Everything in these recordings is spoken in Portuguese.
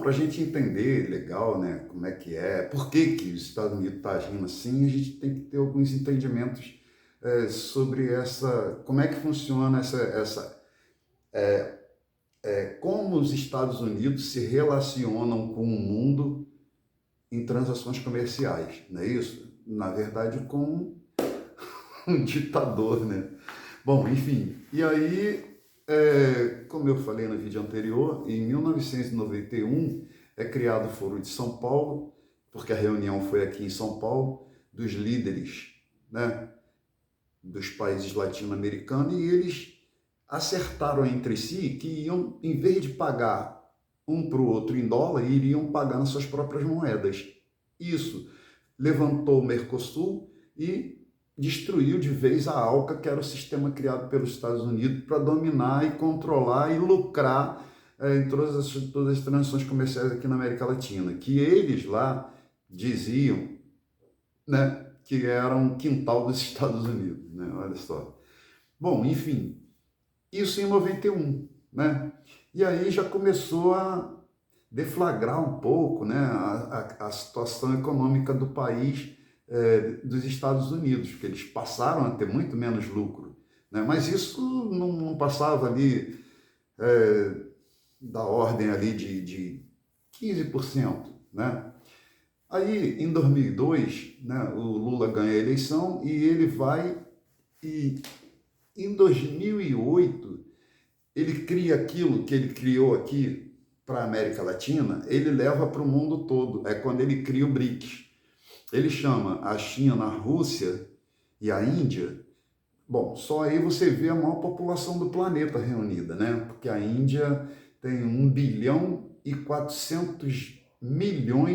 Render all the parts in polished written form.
para a gente entender legal, né, como é que é, por que que os Estados Unidos está agindo assim, a gente tem que ter alguns entendimentos sobre como é que funciona como os Estados Unidos se relacionam com o mundo em transações comerciais, não é isso? Na verdade, com um ditador, né? Bom, enfim, e aí, como eu falei no vídeo anterior, em 1991 é criado o Foro de São Paulo, porque a reunião foi aqui em São Paulo, dos líderes, né, dos países latino-americanos, e eles acertaram entre si que iam, em vez de pagar um para o outro em dólar, iriam pagar nas suas próprias moedas. Isso levantou o Mercosul e destruiu de vez a ALCA, que era o sistema criado pelos Estados Unidos para dominar e controlar e lucrar em todas as transações comerciais aqui na América Latina, que eles lá diziam, né, que era um quintal dos Estados Unidos, né? Olha só. Bom, enfim, isso em 91, né? E aí já começou a deflagrar um pouco, né, a situação econômica do país, dos Estados Unidos, porque eles passaram a ter muito menos lucro, né? Mas isso não passava ali da ordem ali de 15%, né? Aí, em 2002, né, o Lula ganha a eleição e ele vai e em 2008 ele cria aquilo que ele criou aqui para a América Latina, ele leva para o mundo todo. É quando ele cria o BRICS. Ele chama a China, a Rússia e a Índia. Bom, só aí você vê a maior população do planeta reunida, né? Porque a Índia tem 1,4 bilhão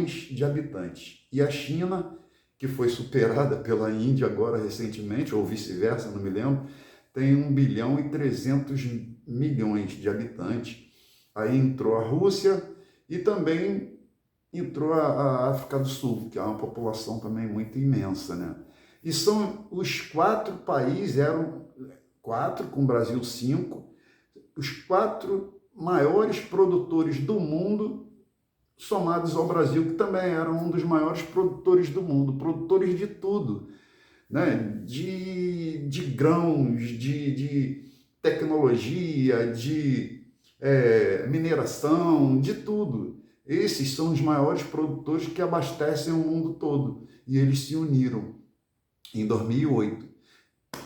de habitantes. E a China, que foi superada pela Índia agora recentemente, ou vice-versa, não me lembro, tem 1,3 bilhão de habitantes. Aí entrou a Rússia e também entrou a África do Sul, que é uma população também muito imensa, né? E são os 4 países, eram 4, com o Brasil 5, os 4 maiores produtores do mundo, somados ao Brasil, que também era um dos maiores produtores do mundo, produtores de tudo, né? De grãos, de tecnologia, de mineração, de tudo. Esses são os maiores produtores que abastecem o mundo todo. E eles se uniram em 2008.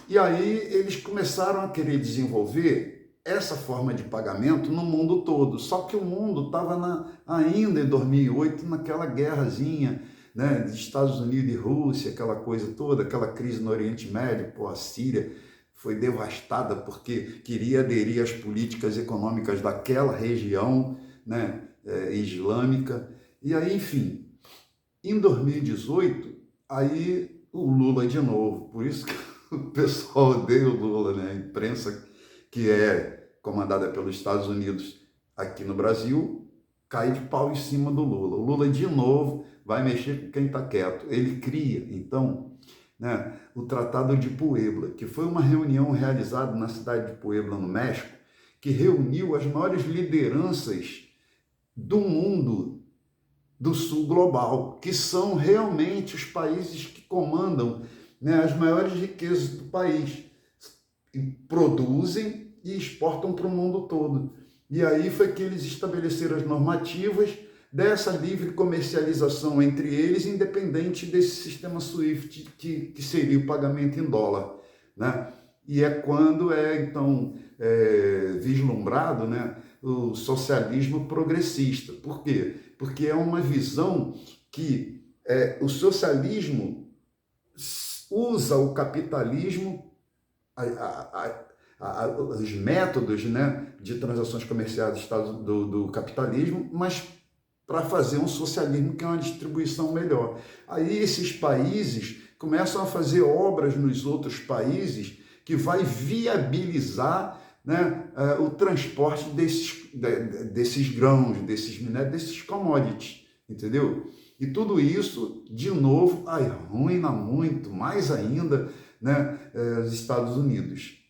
E aí eles começaram a querer desenvolver essa forma de pagamento no mundo todo. Só que o mundo estava ainda em 2008 naquela guerrazinha, né, de Estados Unidos e Rússia, aquela coisa toda, aquela crise no Oriente Médio. Pô, a Síria foi devastada porque queria aderir às políticas econômicas daquela região, né, islâmica. E aí, enfim, em 2018, aí o Lula de novo. Por isso que o pessoal odeia o Lula, né? A imprensa que é comandada pelos Estados Unidos aqui no Brasil cai de pau em cima do Lula. O Lula de novo vai mexer com quem está quieto. Ele cria, então, né, o Tratado de Puebla, que foi uma reunião realizada na cidade de Puebla, no México, que reuniu as maiores lideranças do mundo do sul global, que são realmente os países que comandam, né, as maiores riquezas do país, e produzem e exportam para o mundo todo. E aí foi que eles estabeleceram as normativas dessa livre comercialização entre eles, independente desse sistema SWIFT, que seria o pagamento em dólar, né? E é quando então, vislumbrado, né, o socialismo progressista. Por quê? Porque é uma visão que o socialismo usa o capitalismo, os métodos, né, de transações comerciais do capitalismo, mas para fazer um socialismo que é uma distribuição melhor. Aí esses países começam a fazer obras nos outros países que vai viabilizar, né, o transporte desses grãos, desses minérios, desses commodities, entendeu? E tudo isso, de novo, arruina muito, mais ainda, né, os Estados Unidos.